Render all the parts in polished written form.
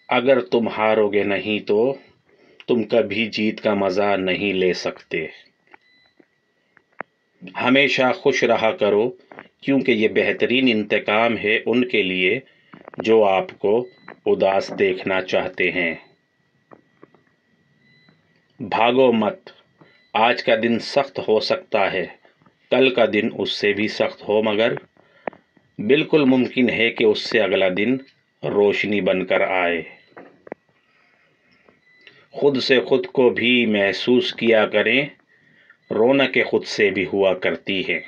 اگر تم ہارو گے نہیں تو تم کبھی جیت کا مزہ نہیں لے سکتے۔ ہمیشہ خوش رہا کرو، کیونکہ یہ بہترین انتقام ہے ان کے لیے جو آپ کو اداس دیکھنا چاہتے ہیں۔ بھاگو مت، آج کا دن سخت ہو سکتا ہے، کل کا دن اس سے بھی سخت ہو، مگر بالکل ممکن ہے کہ اس سے اگلا دن روشنی بن کر آئے۔ خود سے خود کو بھی محسوس کیا کریں، رونقیں خود سے بھی ہوا کرتی ہے۔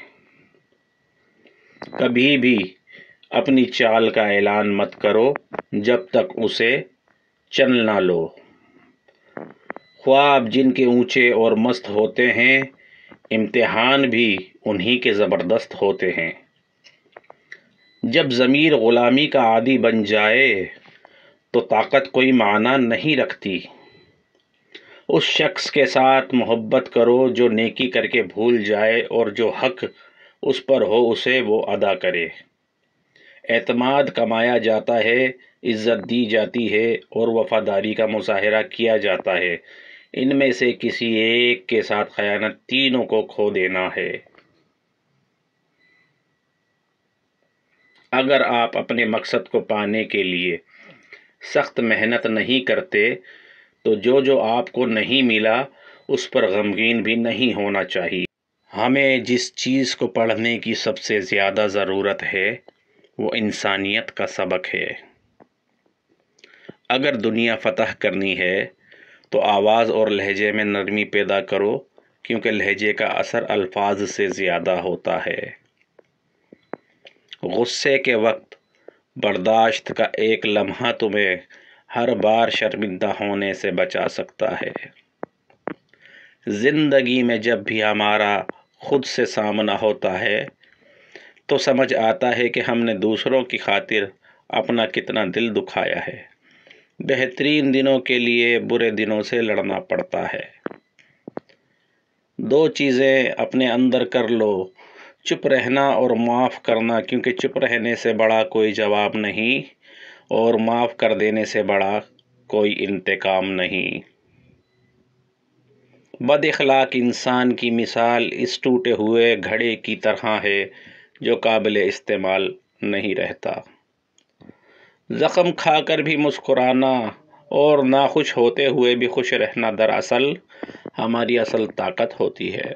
کبھی بھی اپنی چال کا اعلان مت کرو جب تک اسے چل نہ لو۔ خواب جن کے اونچے اور مست ہوتے ہیں، امتحان بھی انہی کے زبردست ہوتے ہیں۔ جب ضمیر غلامی کا عادی بن جائے تو طاقت کوئی معنی نہیں رکھتی۔ اس شخص کے ساتھ محبت کرو جو نیکی کر کے بھول جائے اور جو حق اس پر ہو اسے وہ ادا کرے۔ اعتماد کمایا جاتا ہے، عزت دی جاتی ہے اور وفاداری کا مظاہرہ کیا جاتا ہے۔ ان میں سے کسی ایک کے ساتھ خیانت تینوں کو کھو دینا ہے۔ اگر آپ اپنے مقصد کو پانے کے لیے سخت محنت نہیں کرتے تو جو آپ کو نہیں ملا اس پر غمگین بھی نہیں ہونا چاہیے۔ ہمیں جس چیز کو پڑھنے کی سب سے زیادہ ضرورت ہے وہ انسانیت کا سبق ہے۔ اگر دنیا فتح کرنی ہے تو آواز اور لہجے میں نرمی پیدا کرو، کیونکہ لہجے کا اثر الفاظ سے زیادہ ہوتا ہے۔ غصے کے وقت برداشت کا ایک لمحہ تمہیں ہر بار شرمندہ ہونے سے بچا سکتا ہے۔ زندگی میں جب بھی ہمارا خود سے سامنا ہوتا ہے تو سمجھ آتا ہے کہ ہم نے دوسروں کی خاطر اپنا کتنا دل دکھایا ہے۔ بہترین دنوں کے لیے برے دنوں سے لڑنا پڑتا ہے۔ دو چیزیں اپنے اندر کر لو، چپ رہنا اور معاف کرنا، کیونکہ چپ رہنے سے بڑا کوئی جواب نہیں اور معاف کر دینے سے بڑا کوئی انتقام نہیں۔ بد اخلاق انسان کی مثال اس ٹوٹے ہوئے گھڑے کی طرح ہے جو قابل استعمال نہیں رہتا۔ زخم کھا کر بھی مسکرانا اور ناخوش ہوتے ہوئے بھی خوش رہنا دراصل ہماری اصل طاقت ہوتی ہے۔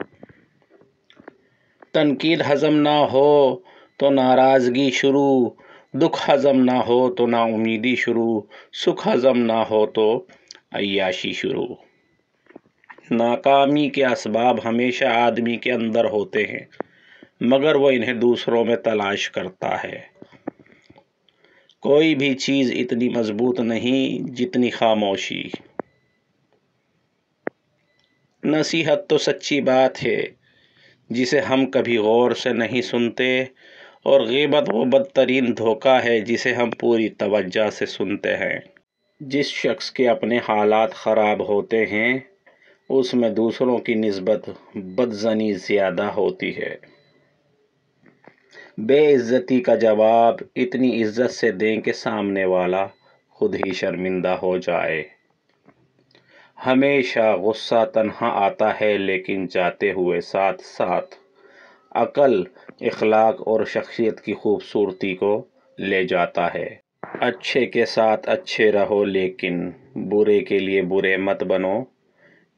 تنقید ہضم نہ ہو تو ناراضگی شروع، دکھ ہضم نہ ہو تو نا امیدی شروع، سکھ ہضم نہ ہو تو عیاشی شروع۔ ناکامی کے اسباب ہمیشہ آدمی کے اندر ہوتے ہیں، مگر وہ انہیں دوسروں میں تلاش کرتا ہے۔ کوئی بھی چیز اتنی مضبوط نہیں جتنی خاموشی۔ نصیحت تو سچی بات ہے جسے ہم کبھی غور سے نہیں سنتے، اور غیبت وہ بدترین دھوکہ ہے جسے ہم پوری توجہ سے سنتے ہیں۔ جس شخص کے اپنے حالات خراب ہوتے ہیں اس میں دوسروں کی نسبت بدظنی زیادہ ہوتی ہے۔ بے عزتی کا جواب اتنی عزت سے دیں کہ سامنے والا خود ہی شرمندہ ہو جائے۔ ہمیشہ غصہ تنہا آتا ہے لیکن جاتے ہوئے ساتھ ساتھ عقل، اخلاق اور شخصیت کی خوبصورتی کو لے جاتا ہے۔ اچھے کے ساتھ اچھے رہو لیکن برے کے لیے برے مت بنو،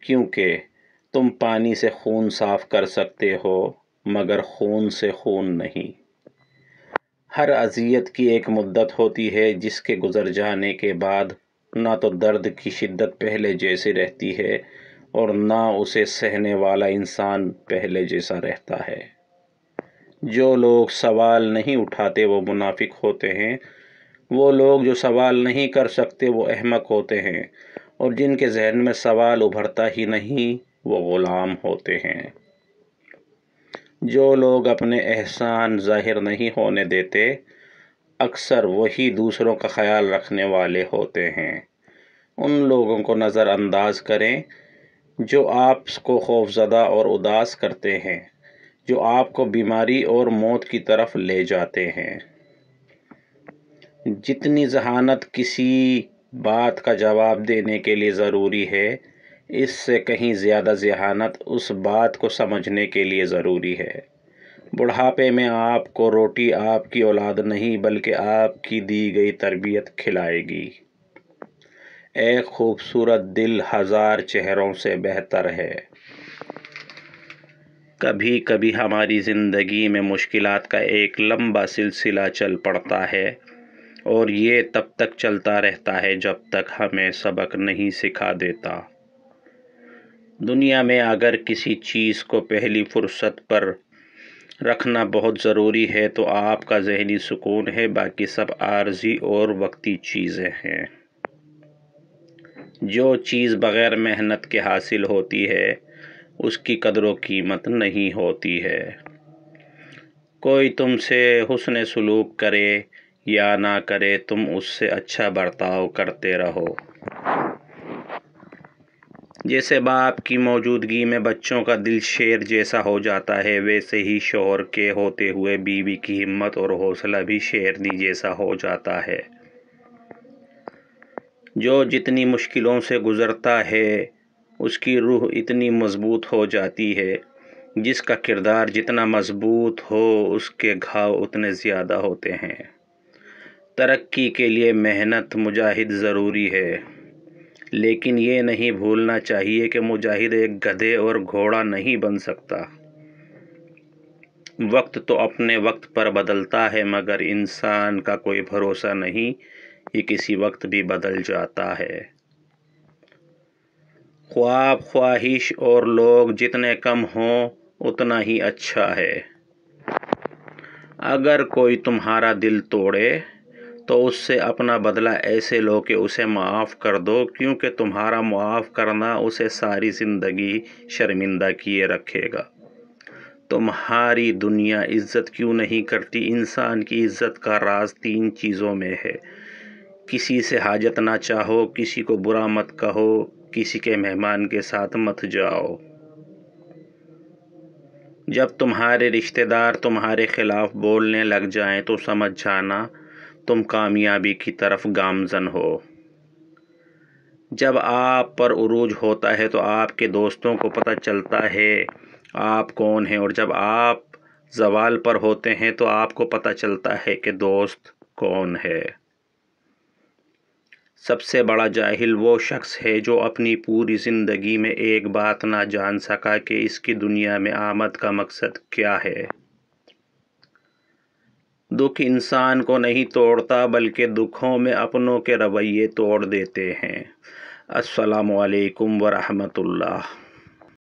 کیونکہ تم پانی سے خون صاف کر سکتے ہو مگر خون سے خون نہیں۔ ہر اذیت کی ایک مدت ہوتی ہے جس کے گزر جانے کے بعد نہ تو درد کی شدت پہلے جیسی رہتی ہے اور نہ اسے سہنے والا انسان پہلے جیسا رہتا ہے۔ جو لوگ سوال نہیں اٹھاتے وہ منافق ہوتے ہیں، وہ لوگ جو سوال نہیں کر سکتے وہ احمق ہوتے ہیں، اور جن کے ذہن میں سوال ابھرتا ہی نہیں وہ غلام ہوتے ہیں۔ جو لوگ اپنے احسان ظاہر نہیں ہونے دیتے اکثر وہی دوسروں کا خیال رکھنے والے ہوتے ہیں۔ ان لوگوں کو نظر انداز کریں جو آپ کو خوفزدہ اور اداس کرتے ہیں، جو آپ کو بیماری اور موت کی طرف لے جاتے ہیں۔ جتنی ذہانت کسی بات کا جواب دینے کے لیے ضروری ہے، اس سے کہیں زیادہ ذہانت اس بات کو سمجھنے کے لیے ضروری ہے۔ بڑھاپے میں آپ کو روٹی آپ کی اولاد نہیں بلکہ آپ کی دی گئی تربیت کھلائے گی۔ ایک خوبصورت دل ہزار چہروں سے بہتر ہے۔ کبھی کبھی ہماری زندگی میں مشکلات کا ایک لمبا سلسلہ چل پڑتا ہے، اور یہ تب تک چلتا رہتا ہے جب تک ہمیں سبق نہیں سکھا دیتا۔ دنیا میں اگر کسی چیز کو پہلی فرصت پر رکھنا بہت ضروری ہے تو آپ کا ذہنی سکون ہے، باقی سب عارضی اور وقتی چیزیں ہیں۔ جو چیز بغیر محنت کے حاصل ہوتی ہے اس کی قدر و قیمت نہیں ہوتی ہے۔ کوئی تم سے حسن سلوک کرے یا نہ کرے، تم اس سے اچھا برتاؤ کرتے رہو۔ جیسے باپ کی موجودگی میں بچوں کا دل شیر جیسا ہو جاتا ہے، ویسے ہی شوہر کے ہوتے ہوئے بیوی کی ہمت اور حوصلہ بھی شیرنی جیسا ہو جاتا ہے۔ جو جتنی مشکلوں سے گزرتا ہے اس کی روح اتنی مضبوط ہو جاتی ہے، جس کا کردار جتنا مضبوط ہو اس کے گھاؤ اتنے زیادہ ہوتے ہیں۔ ترقی کے لیے محنت مجاہد ضروری ہے، لیکن یہ نہیں بھولنا چاہیے کہ مجاہد ایک گدھے اور گھوڑا نہیں بن سکتا۔ وقت تو اپنے وقت پر بدلتا ہے، مگر انسان کا کوئی بھروسہ نہیں، یہ کسی وقت بھی بدل جاتا ہے۔ خواب، خواہش اور لوگ جتنے کم ہوں اتنا ہی اچھا ہے۔ اگر کوئی تمہارا دل توڑے تو اس سے اپنا بدلہ ایسے لو کہ اسے معاف کر دو، کیونکہ تمہارا معاف کرنا اسے ساری زندگی شرمندہ کیے رکھے گا۔ تمہاری دنیا عزت کیوں نہیں کرتی؟ انسان کی عزت کا راز 3 چیزوں میں ہے: کسی سے حاجت نہ چاہو، کسی کو برا مت کہو، کسی کے مہمان کے ساتھ مت جاؤ۔ جب تمہارے رشتہ دار تمہارے خلاف بولنے لگ جائیں تو سمجھ جانا تم کامیابی کی طرف گامزن ہو۔ جب آپ پر عروج ہوتا ہے تو آپ کے دوستوں کو پتہ چلتا ہے آپ کون ہیں، اور جب آپ زوال پر ہوتے ہیں تو آپ کو پتہ چلتا ہے کہ دوست کون ہے۔ سب سے بڑا جاہل وہ شخص ہے جو اپنی پوری زندگی میں ایک بات نہ جان سکا کہ اس کی دنیا میں آمد کا مقصد کیا ہے۔ دکھ انسان کو نہیں توڑتا بلکہ دکھوں میں اپنوں کے رویے توڑ دیتے ہیں۔ السلام علیکم ورحمۃ اللہ۔